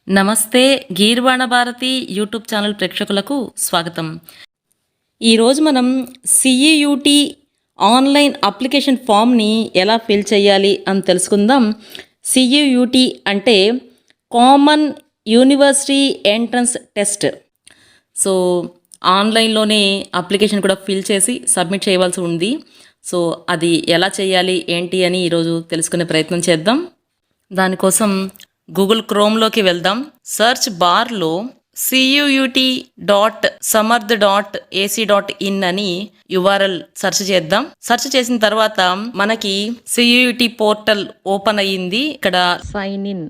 నమస్తే గీర్వాణ Bharati YouTube channel ప్రేక్షకులకు స్వాగతం. ఈరోజు మనం సిఈయుటి ఆన్లైన్ అప్లికేషన్ ఫామ్ని ఎలా ఫిల్ చేయాలి అని తెలుసుకుందాం. సిఈయుటి అంటే common university entrance test. So ఆన్లైన్లోనే అప్లికేషన్ కూడా ఫిల్ చేసి సబ్మిట్ చేయవలసి ఉంది. సో అది ఎలా చేయాలి ఏంటి అని ఈరోజు తెలుసుకునే ప్రయత్నం చేద్దాం. దానికోసం గూగుల్ క్రోమ్లోకి వెళ్దాం. సర్చ్ బార్లో CUET.samarth.ac.in అని URL సెర్చ్ చేద్దాం. సెర్చ్ చేసిన తర్వాత మనకి CUET పోర్టల్ ఓపెన్ అయ్యింది. ఇక్కడ సైన్ ఇన్,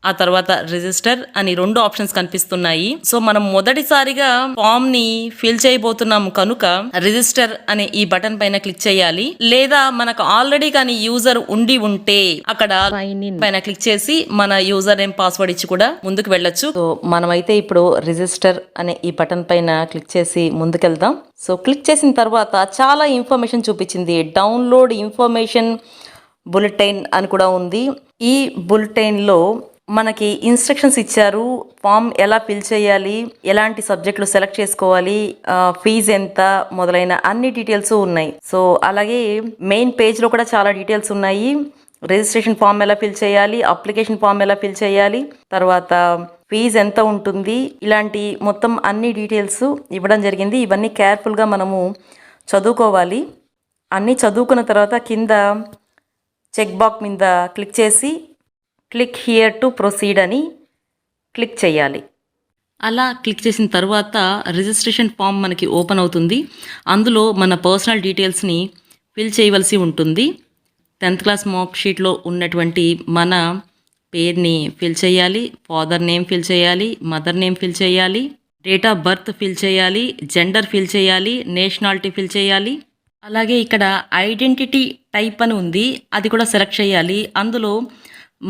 ఆ తర్వాత రిజిస్టర్ అని 2 ఆప్షన్స్ కనిపిస్తున్నాయి. సో మనం మొదటిసారిగా ఫామ్ ని ఫిల్ చేయబోతున్నాము కనుక రిజిస్టర్ అనే ఈ బటన్ పైన క్లిక్ చేయాలి. లేదా మనకు ఆల్రెడీ కానీ యూజర్ ఉండి ఉంటే అక్కడ సైన్ ఇన్ పైన క్లిక్ చేసి మన యూజర్ నేమ్ పాస్వర్డ్ ఇచ్చి కూడా ముందుకు వెళ్ళొచ్చు. సో మనమైతే ఇప్పుడు రిజిస్టర్ అనే ఈ బటన్ పైన క్లిక్ చేసి ముందుకెళ్దాం. సో క్లిక్ చేసిన తర్వాత చాలా ఇన్ఫర్మేషన్ చూపించింది. డౌన్లోడ్ ఇన్ఫర్మేషన్ బులెటిన్ అని కూడా ఉంది. ఈ బులెటిన్లో మనకి ఇన్స్ట్రక్షన్స్ ఇచ్చారు. ఫామ్ ఎలా ఫిల్ చేయాలి, ఎలాంటి సబ్జెక్టులు సెలెక్ట్ చేసుకోవాలి, ఫీజు ఎంత మొదలైన అన్ని డీటెయిల్స్ ఉన్నాయి. సో అలాగే మెయిన్ పేజ్లో కూడా చాలా డీటెయిల్స్ ఉన్నాయి. రిజిస్ట్రేషన్ ఫామ్ ఎలా ఫిల్ చేయాలి, అప్లికేషన్ ఫామ్ ఎలా ఫిల్ చేయాలి, తర్వాత ఫీజు ఎంత ఉంటుంది, ఇలాంటి మొత్తం అన్ని డీటెయిల్స్ ఇవ్వడం జరిగింది. ఇవన్నీ కేర్ఫుల్గా మనము చదువుకోవాలి. అన్నీ చదువుకున్న తర్వాత కింద చెక్ బాక్స్ మీద క్లిక్ చేసి క్లిక్ హియర్ టు ప్రొసీడ్ అని క్లిక్ చేయాలి. అలా క్లిక్ చేసిన తర్వాత రిజిస్ట్రేషన్ ఫామ్ మనకి ఓపెన్ అవుతుంది. అందులో మన పర్సనల్ డీటెయిల్స్ని ఫిల్ చేయవలసి ఉంటుంది. 10th క్లాస్ మార్క్ షీట్లో ఉన్నటువంటి మన పేరుని ఫిల్ చేయాలి, ఫాదర్ నేమ్ ఫిల్ చేయాలి, మదర్ నేమ్ ఫిల్ చేయాలి, డేట్ ఆఫ్ బర్త్ ఫిల్ చేయాలి, జెండర్ ఫిల్ చేయాలి, నేషనాలిటీ ఫిల్ చేయాలి. అలాగే ఇక్కడ ఐడెంటిటీ టైప్ అని ఉంది, అది కూడా సెలెక్ట్ చేయాలి. అందులో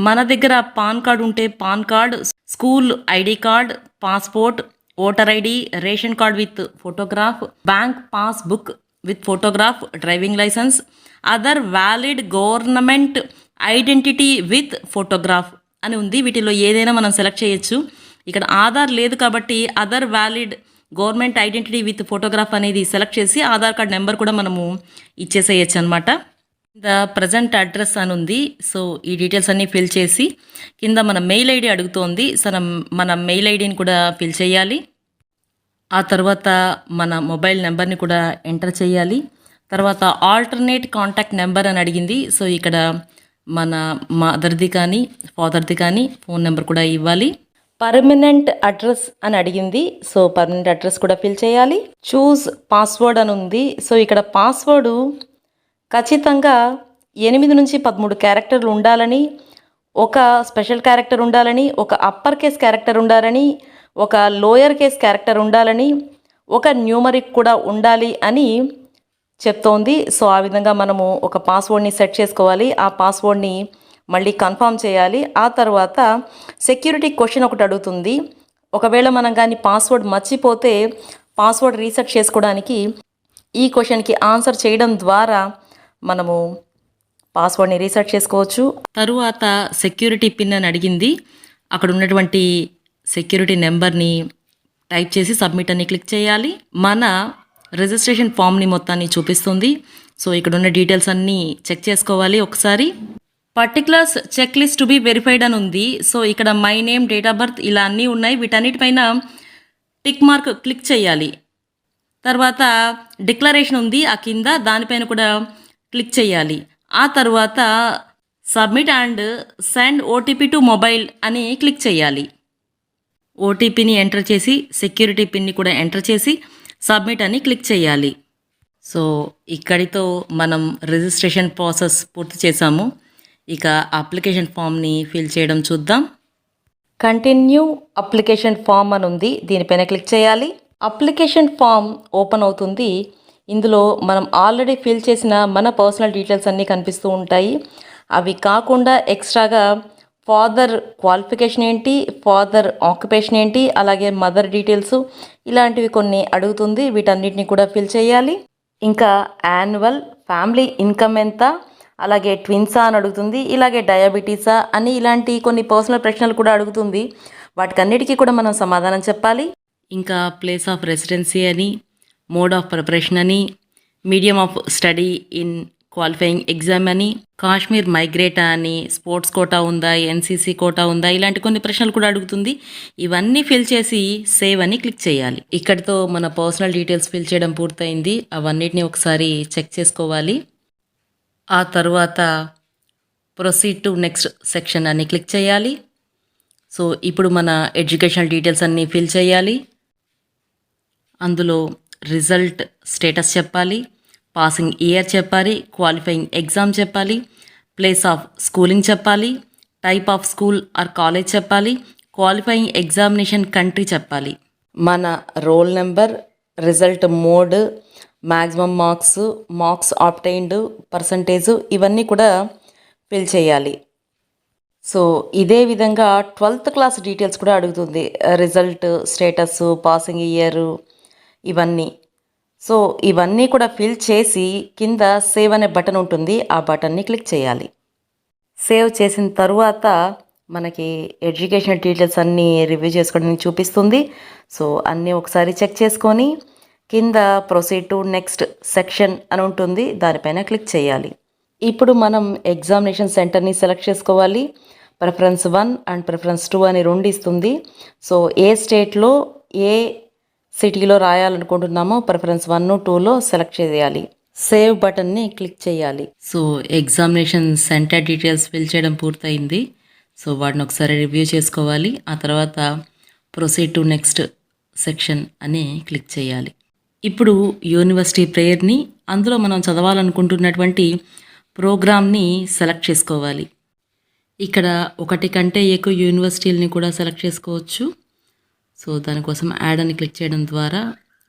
మన దగ్గర పాన్ కార్డ్ ఉంటే PAN card, school ID card, passport, voter ID, ration card with photograph, bank passbook with photograph, driving licence, other valid government identity with photograph అని ఉంది. వీటిలో ఏదైనా మనం సెలెక్ట్ చేయొచ్చు. ఇక్కడ ఆధార్ లేదు కాబట్టి other valid government identity with photograph అనేది సెలెక్ట్ చేసి ఆధార్ కార్డ్ నెంబర్ కూడా మనము ఇచ్చేసేయచ్చు అనమాట. ద ప్రజెంట్ అడ్రస్ అని ఉంది. సో ఈ డీటెయిల్స్ అన్నీ ఫిల్ చేసి కింద మన మెయిల్ ఐడి అడుగుతోంది. సో మన మెయిల్ ఐడిని కూడా ఫిల్ చేయాలి. ఆ తర్వాత మన మొబైల్ నెంబర్ని కూడా ఎంటర్ చేయాలి. తర్వాత ఆల్టర్నేట్ కాంటాక్ట్ నెంబర్ అని అడిగింది. సో ఇక్కడ మన మదర్ది కానీ ఫాదర్ది కానీ ఫోన్ నెంబర్ కూడా ఇవ్వాలి. పర్మనెంట్ అడ్రస్ అని అడిగింది. సో పర్మనెంట్ అడ్రస్ కూడా ఫిల్ చేయాలి. చూస్ పాస్వర్డ్ అని ఉంది. సో ఇక్కడ పాస్వర్డు ఖచ్చితంగా 8 నుంచి 13 క్యారెక్టర్లు ఉండాలని, ఒక స్పెషల్ క్యారెక్టర్ ఉండాలని, ఒక అప్పర్ కేస్ క్యారెక్టర్ ఉండాలని, ఒక లోయర్ కేస్ క్యారెక్టర్ ఉండాలని, ఒక న్యూమరిక్ కూడా ఉండాలి అని చెప్తోంది. సో ఆ విధంగా మనము ఒక పాస్వర్డ్ని సెట్ చేసుకోవాలి. ఆ పాస్వర్డ్ని మళ్ళీ కన్ఫర్మ్ చేయాలి. ఆ తర్వాత సెక్యూరిటీ క్వశ్చన్ ఒకటి అడుగుతుంది. ఒకవేళ మనం కానీ పాస్వర్డ్ మర్చిపోతే పాస్వర్డ్ రీసెట్ చేసుకోవడానికి ఈ క్వశ్చన్కి ఆన్సర్ చేయడం ద్వారా మనము పాస్వర్డ్ని రీసెట్ చేసుకోవచ్చు. తరువాత సెక్యూరిటీ పిన్ అని అడిగింది. అక్కడ ఉన్నటువంటి సెక్యూరిటీ నెంబర్ని టైప్ చేసి సబ్మిట్ అని క్లిక్ చేయాలి. మన రిజిస్ట్రేషన్ ఫామ్ని మొత్తాన్ని చూపిస్తుంది. సో ఇక్కడ ఉన్న డీటెయిల్స్ అన్నీ చెక్ చేసుకోవాలి ఒకసారి. Particulars check list to be verified అని ఉంది. సో ఇక్కడ my name, date of birth ఇలా అన్నీ ఉన్నాయి. వీటన్నిటిపైన టిక్ మార్క్ క్లిక్ చేయాలి. తర్వాత డిక్లరేషన్ ఉంది ఆ కింద, దానిపైన కూడా క్లిక్ చేయాలి. ఆ తర్వాత submit and send OTP to mobile అని క్లిక్ చేయాలి. ఓటీపీని ఎంటర్ చేసి సెక్యూరిటీ పిన్ని కూడా ఎంటర్ చేసి సబ్మిట్ అని క్లిక్ చేయాలి. సో ఇక్కడితో మనం రిజిస్ట్రేషన్ ప్రాసెస్ పూర్తి చేసాము. ఇక అప్లికేషన్ ఫామ్ని ఫిల్ చేయడం చూద్దాం. కంటిన్యూ అప్లికేషన్ ఫామ్ అని ఉంది, దీనిపైన క్లిక్ చేయాలి. అప్లికేషన్ ఫామ్ ఓపెన్ అవుతుంది. ఇందులో మనం ఆల్రెడీ ఫిల్ చేసిన మన పర్సనల్ డీటెయిల్స్ అన్నీ కనిపిస్తూ ఉంటాయి. అవి కాకుండా ఎక్స్ట్రాగా ఫాదర్ క్వాలిఫికేషన్ ఏంటి, ఫాదర్ ఆక్యుపేషన్ ఏంటి, అలాగే మదర్ డీటెయిల్స్ ఇలాంటివి కొన్ని అడుగుతుంది. వీటన్నిటిని కూడా ఫిల్ చేయాలి. ఇంకా యాన్యువల్ ఫ్యామిలీ ఇన్కమ్ ఎంత, అలాగే ట్విన్సా అని అడుగుతుంది, ఇలాగే డయాబెటీసా అని ఇలాంటి కొన్ని పర్సనల్ ప్రశ్నలు కూడా అడుగుతుంది. వాటికన్నిటికీ కూడా మనం సమాధానం చెప్పాలి. ఇంకా ప్లేస్ ఆఫ్ రెసిడెన్సీ అని, మోడ్ ఆఫ్ ప్రిపరేషన్ అని, medium of study in qualifying exam అని, కాశ్మీర్ మైగ్రేటా అని, స్పోర్ట్స్ కోటా ఉందా, ఎన్సీసీ కోటా ఉందా, ఇలాంటి కొన్ని ప్రశ్నలు కూడా అడుగుతుంది. ఇవన్నీ ఫిల్ చేసి సేవ్ అని క్లిక్ చేయాలి. ఇక్కడితో మన పర్సనల్ డీటెయిల్స్ ఫిల్ చేయడం పూర్తయింది. అవన్నిటిని ఒకసారి చెక్ చేసుకోవాలి. ఆ తర్వాత ప్రొసీడ్ టు నెక్స్ట్ సెక్షన్ అని క్లిక్ చేయాలి. సో ఇప్పుడు మన ఎడ్యుకేషనల్ డీటెయిల్స్ అన్నీ ఫిల్ చేయాలి. అందులో రిజల్ట్ స్టేటస్ చెప్పాలి, పాసింగ్ ఇయర్ చెప్పాలి, క్వాలిఫైయింగ్ ఎగ్జామ్ చెప్పాలి, ప్లేస్ ఆఫ్ స్కూలింగ్ చెప్పాలి, type of school or college చెప్పాలి, క్వాలిఫైయింగ్ ఎగ్జామినేషన్ కంట్రీ చెప్పాలి, మన roll number, result mode, maximum marks obtained, percentage, ఇవన్నీ కూడా ఫిల్ చేయాలి. సో ఇదే విధంగా 12th క్లాస్ డీటెయిల్స్ కూడా అడుగుతుంది. రిజల్ట్ స్టేటస్, పాసింగ్ ఇయర్, ఇవన్నీ. సో ఇవన్నీ కూడా ఫిల్ చేసి కింద సేవ్ అనే బటన్ ఉంటుంది, ఆ బటన్ని క్లిక్ చేయాలి. సేవ్ చేసిన తరువాత మనకి ఎడ్యుకేషనల్ డీటెయిల్స్ అన్నీ రివ్యూ చేసుకోవడానికి చూపిస్తుంది. సో అన్నీ ఒకసారి చెక్ చేసుకొని కింద ప్రొసీడ్ టు నెక్స్ట్ సెక్షన్ అని ఉంటుంది, దానిపైన క్లిక్ చేయాలి. ఇప్పుడు మనం ఎగ్జామినేషన్ సెంటర్ని సెలెక్ట్ చేసుకోవాలి. ప్రిఫరెన్స్ 1 అండ్ ప్రిఫరెన్స్ 2 అని 2 ఇస్తుంది. సో ఏ స్టేట్లో ఏ సిటీలో రాయాలనుకుంటున్నామో ప్రిఫరెన్స్ 1, 2లో సెలెక్ట్ చేయాలి. సేవ్ బటన్ని క్లిక్ చేయాలి. So examination centre details fill చేయడం పూర్తయింది. సో వాటిని ఒకసారి రివ్యూ చేసుకోవాలి. ఆ తర్వాత ప్రొసీడ్ టు నెక్స్ట్ సెక్షన్ అని క్లిక్ చేయాలి. ఇప్పుడు యూనివర్సిటీ ప్రేయర్ని, అందులో మనం చదవాలనుకుంటున్నటువంటి ప్రోగ్రామ్ని సెలెక్ట్ చేసుకోవాలి. ఇక్కడ ఒకటి కంటే ఎక్కువ యూనివర్సిటీలని కూడా సెలెక్ట్ చేసుకోవచ్చు. సో దానికోసం యాడ్ అని క్లిక్ చేయడం ద్వారా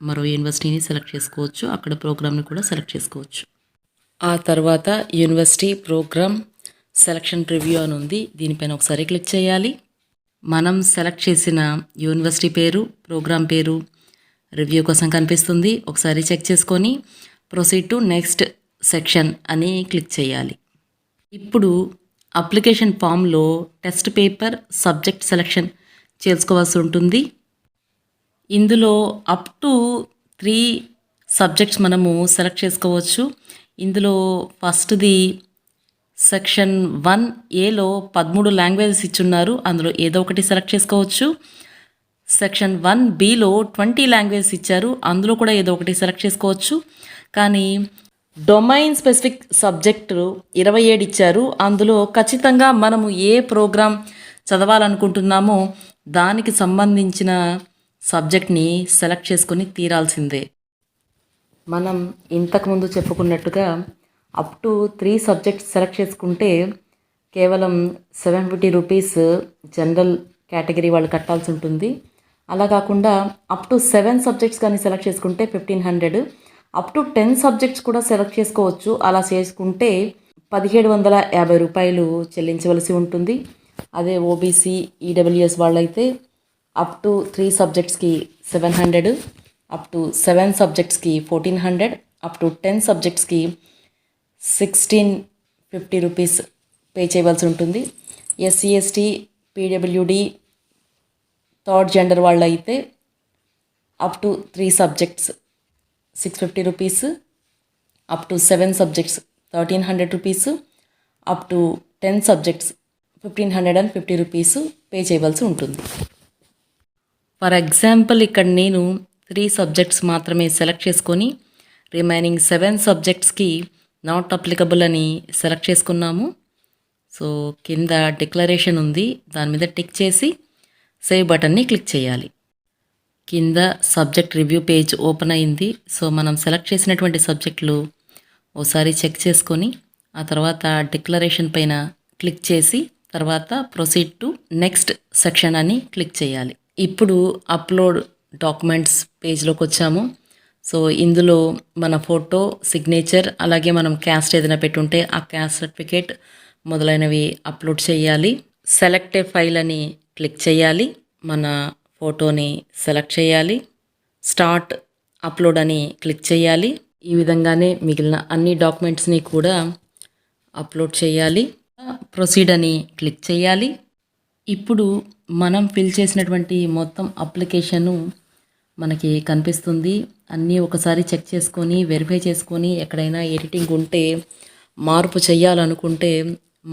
మరో యూనివర్సిటీని సెలెక్ట్ చేసుకోవచ్చు, అక్కడ ప్రోగ్రామ్ని కూడా సెలెక్ట్ చేసుకోవచ్చు. ఆ తర్వాత యూనివర్సిటీ ప్రోగ్రామ్ సెలక్షన్ ప్రివ్యూ అని ఉంది, దీనిపైన ఒకసారి క్లిక్ చేయాలి. మనం సెలెక్ట్ చేసిన యూనివర్సిటీ పేరు, ప్రోగ్రామ్ పేరు రివ్యూ కోసం కనిపిస్తుంది. ఒకసారి చెక్ చేసుకొని ప్రొసీడ్ టు నెక్స్ట్ సెక్షన్ అని క్లిక్ చేయాలి. ఇప్పుడు అప్లికేషన్ ఫామ్లో టెస్ట్ పేపర్, సబ్జెక్ట్ సెలెక్షన్ చేసుకోవాల్సి ఉంటుంది. ఇందులో అప్ టు 3 సబ్జెక్ట్స్ మనము సెలెక్ట్ చేసుకోవచ్చు. ఇందులో ఫస్ట్ది సెక్షన్ 1Aలో 13 లాంగ్వేజెస్ ఇచ్చున్నారు, అందులో ఏదో ఒకటి సెలెక్ట్ చేసుకోవచ్చు. సెక్షన్ 1Bలో 20 లాంగ్వేజెస్ ఇచ్చారు, అందులో కూడా ఏదో ఒకటి సెలెక్ట్ చేసుకోవచ్చు. కానీ డొమైన్ స్పెసిఫిక్ సబ్జెక్టు 27 ఇచ్చారు, అందులో ఖచ్చితంగా మనము ఏ ప్రోగ్రామ్ చదవాలనుకుంటున్నామో దానికి సంబంధించిన సబ్జెక్ట్ని సెలెక్ట్ చేసుకొని తీరాల్సిందే. మనం ఇంతకుముందు చెప్పుకున్నట్టుగా అప్ టు 3 సబ్జెక్ట్స్ సెలెక్ట్ చేసుకుంటే కేవలం 750 రూపీస్ జనరల్ కేటగిరీ వాళ్ళు కట్టాల్సి ఉంటుంది. అలా కాకుండా అప్ టు 7 సబ్జెక్ట్స్ కానీ సెలెక్ట్ చేసుకుంటే 1500, అప్ టు 10 సబ్జెక్ట్స్ కూడా సెలెక్ట్ చేసుకోవచ్చు. అలా చేసుకుంటే 1750 రూపాయలు చెల్లించవలసి ఉంటుంది. అదే ఓబీసీ, ఈడబ్ల్యూఎస్ వాళ్ళైతే up to 3 సబ్జెక్ట్స్కి 700, up to 7 సబ్జెక్ట్స్కి 1400, up to 10 సబ్జెక్ట్స్కి 1650 rupees pay చేయవలసి ఉంటుంది. SC, ST, PWD, third gender వాళ్ళు అయితే up to 3 subjects 650 rupees, up to 7 subjects 1300 rupees, up to 10 subjects 1550 rupees pay చేయవలసి ఉంటుంది. ఫర్ ఎగ్జాంపుల్ ఇక్కడ నేను 3 సబ్జెక్ట్స్ మాత్రమే సెలెక్ట్ చేసుకొని రిమైనింగ్ 7 సబ్జెక్ట్స్కి నాట్ అప్లికబుల్ అని సెలెక్ట్ చేసుకున్నాము. సో కింద డిక్లరేషన్ ఉంది, దాని మీద టిక్ చేసి సేవ్ బటన్ని క్లిక్ చేయాలి. కింద సబ్జెక్ట్ రివ్యూ పేజ్ ఓపెన్ అయింది. సో మనం సెలెక్ట్ చేసినటువంటి సబ్జెక్టులు ఓసారి చెక్ చేసుకొని ఆ తర్వాత డిక్లరేషన్ పైన క్లిక్ చేసి తర్వాత ప్రొసీడ్ టు నెక్స్ట్ సెక్షన్ అని క్లిక్ చేయాలి. ఇప్పుడు అప్లోడ్ డాక్యుమెంట్స్ పేజ్లోకి వచ్చాము. సో ఇందులో మన ఫోటో, సిగ్నేచర్, అలాగే మనం క్యాస్ట్ ఏదైనా పెట్టుంటే ఆ క్యాస్ట్ సర్టిఫికేట్ మొదలైనవి అప్లోడ్ చేయాలి. సెలెక్ట్ ఏ ఫైల్ అని క్లిక్ చేయాలి. మన ఫోటోని సెలెక్ట్ చేయాలి. స్టార్ట్ అప్లోడ్ అని క్లిక్ చేయాలి. ఈ విధంగానే మిగిలిన అన్ని డాక్యుమెంట్స్ని కూడా అప్లోడ్ చేయాలి. ప్రొసీడ్ అని క్లిక్ చేయాలి. ఇప్పుడు మనం ఫిల్ చేసినటువంటి మొత్తం అప్లికేషను మనకి కనిపిస్తుంది. అన్నీ ఒకసారి చెక్ చేసుకొని వెరిఫై చేసుకొని ఎక్కడైనా ఎడిటింగ్ ఉంటే మార్పు చేయాలనుకుంటే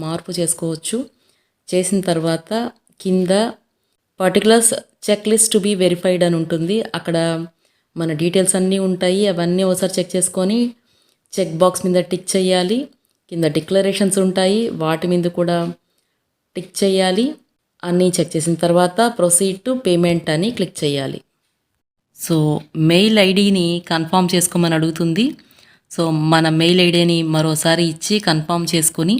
మార్పు చేసుకోవచ్చు. చేసిన తర్వాత కింద particulars check list to be verified అని ఉంటుంది. అక్కడ మన డీటెయిల్స్ అన్నీ ఉంటాయి. అవన్నీ ఒకసారి చెక్ చేసుకొని చెక్ బాక్స్ మీద టిక్ చేయాలి. కింద డిక్లరేషన్స్ ఉంటాయి, వాటి మీద కూడా టిక్ చేయాలి. అన్నీ చెక్ చేసిన తర్వాత ప్రొసీడ్ టు పేమెంట్ అని క్లిక్ చేయాలి. సో మెయిల్ ఐడిని కన్ఫర్మ్ చేసుకోమని అడుగుతుంది. సో మన మెయిల్ ఐడిని మరోసారి ఇచ్చి కన్ఫర్మ్ చేసుకొని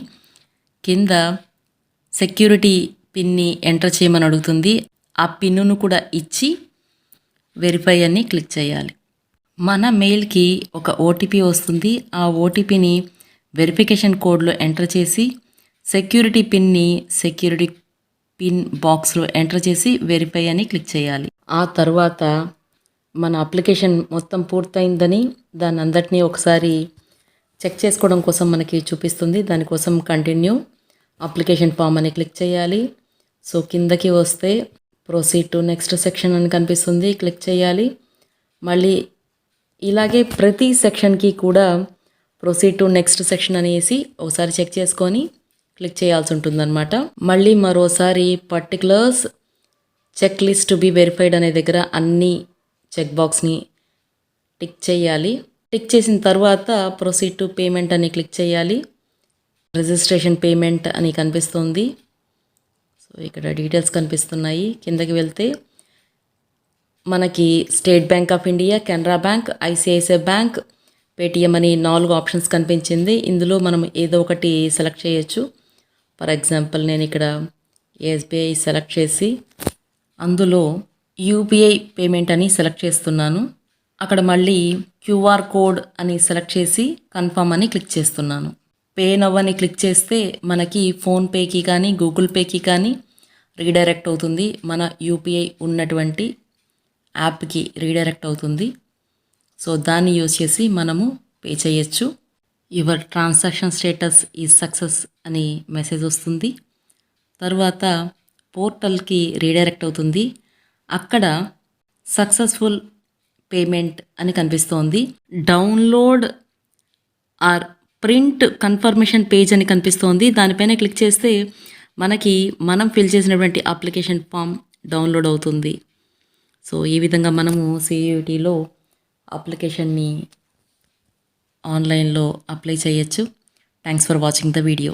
కింద సెక్యూరిటీ పిన్ని ఎంటర్ చేయమని అడుగుతుంది. ఆ పిన్నును కూడా ఇచ్చి వెరిఫై అని క్లిక్ చేయాలి. మన మెయిల్కి ఒక ఓటీపీ వస్తుంది. ఆ ఓటీపీని వెరిఫికేషన్ కోడ్లో ఎంటర్ చేసి సెక్యూరిటీ పిన్ బాక్స్లో ఎంటర్ చేసి వెరిఫై అని క్లిక్ చేయాలి. ఆ తర్వాత మన అప్లికేషన్ మొత్తం పూర్తయిందని దాన్ని అందరినీ ఒకసారి చెక్ చేసుకోవడం కోసం మనకి చూపిస్తుంది. దానికోసం కంటిన్యూ అప్లికేషన్ ఫామ్ అని క్లిక్ చేయాలి. సో కిందకి వస్తే ప్రొసీడ్ టు నెక్స్ట్ సెక్షన్ అని కనిపిస్తుంది, క్లిక్ చేయాలి. మళ్ళీ ఇలాగే ప్రతి సెక్షన్కి కూడా ప్రొసీడ్ టు నెక్స్ట్ సెక్షన్ అనేసి ఒకసారి చెక్ చేసుకొని క్లిక్ చేయాల్సి ఉంటుందన్నమాట. మళ్ళీ మరోసారి particulars check list to be verified అనే దగ్గర అన్ని చెక్ బాక్స్ని టిక్ చేయాలి. టిక్ చేసిన తర్వాత ప్రొసీడ్ టు పేమెంట్ అని క్లిక్ చేయాలి. రిజిస్ట్రేషన్ పేమెంట్ అని కనిపిస్తుంది. సో ఇక్కడ డీటెయిల్స్ కనిపిస్తున్నాయి. కిందకి వెళ్తే మనకి state bank of India, Canara bank, ICICI bank, Paytm అని 4 ఆప్షన్స్ కనిపించింది. ఇందులో మనం ఏదో ఒకటి సెలెక్ట్ చేయొచ్చు. ఫర్ ఎగ్జాంపుల్ నేను ఇక్కడ ఎస్బీఐ సెలెక్ట్ చేసి అందులో యూపీఐ పేమెంట్ అని సెలెక్ట్ చేస్తున్నాను. అక్కడ మళ్ళీ క్యూఆర్ కోడ్ అని సెలెక్ట్ చేసి కన్ఫర్మ్ అని క్లిక్ చేస్తున్నాను. పే నవ్ అని క్లిక్ చేస్తే మనకి ఫోన్పేకి కానీ గూగుల్ పేకి కానీ రీడైరెక్ట్ అవుతుంది. మన యూపీఐ ఉన్నటువంటి యాప్కి రీడైరెక్ట్ అవుతుంది. సో దాన్ని యూజ్ చేసి మనము పే చేయొచ్చు. Your transaction status is success అని మెసేజ్ వస్తుంది. తర్వాత పోర్టల్కి రీడైరెక్ట్ అవుతుంది. అక్కడ సక్సెస్ఫుల్ పేమెంట్ అని కనిపిస్తోంది. Download or print confirmation page అని కనిపిస్తోంది. దానిపైన క్లిక్ చేస్తే మనకి మనం ఫిల్ చేసినటువంటి అప్లికేషన్ ఫామ్ డౌన్లోడ్ అవుతుంది. సో ఈ విధంగా మనము CUETలో అప్లికేషన్ని ఆన్లైన్లో అప్లై చేయొచ్చు. Thanks for watching the video.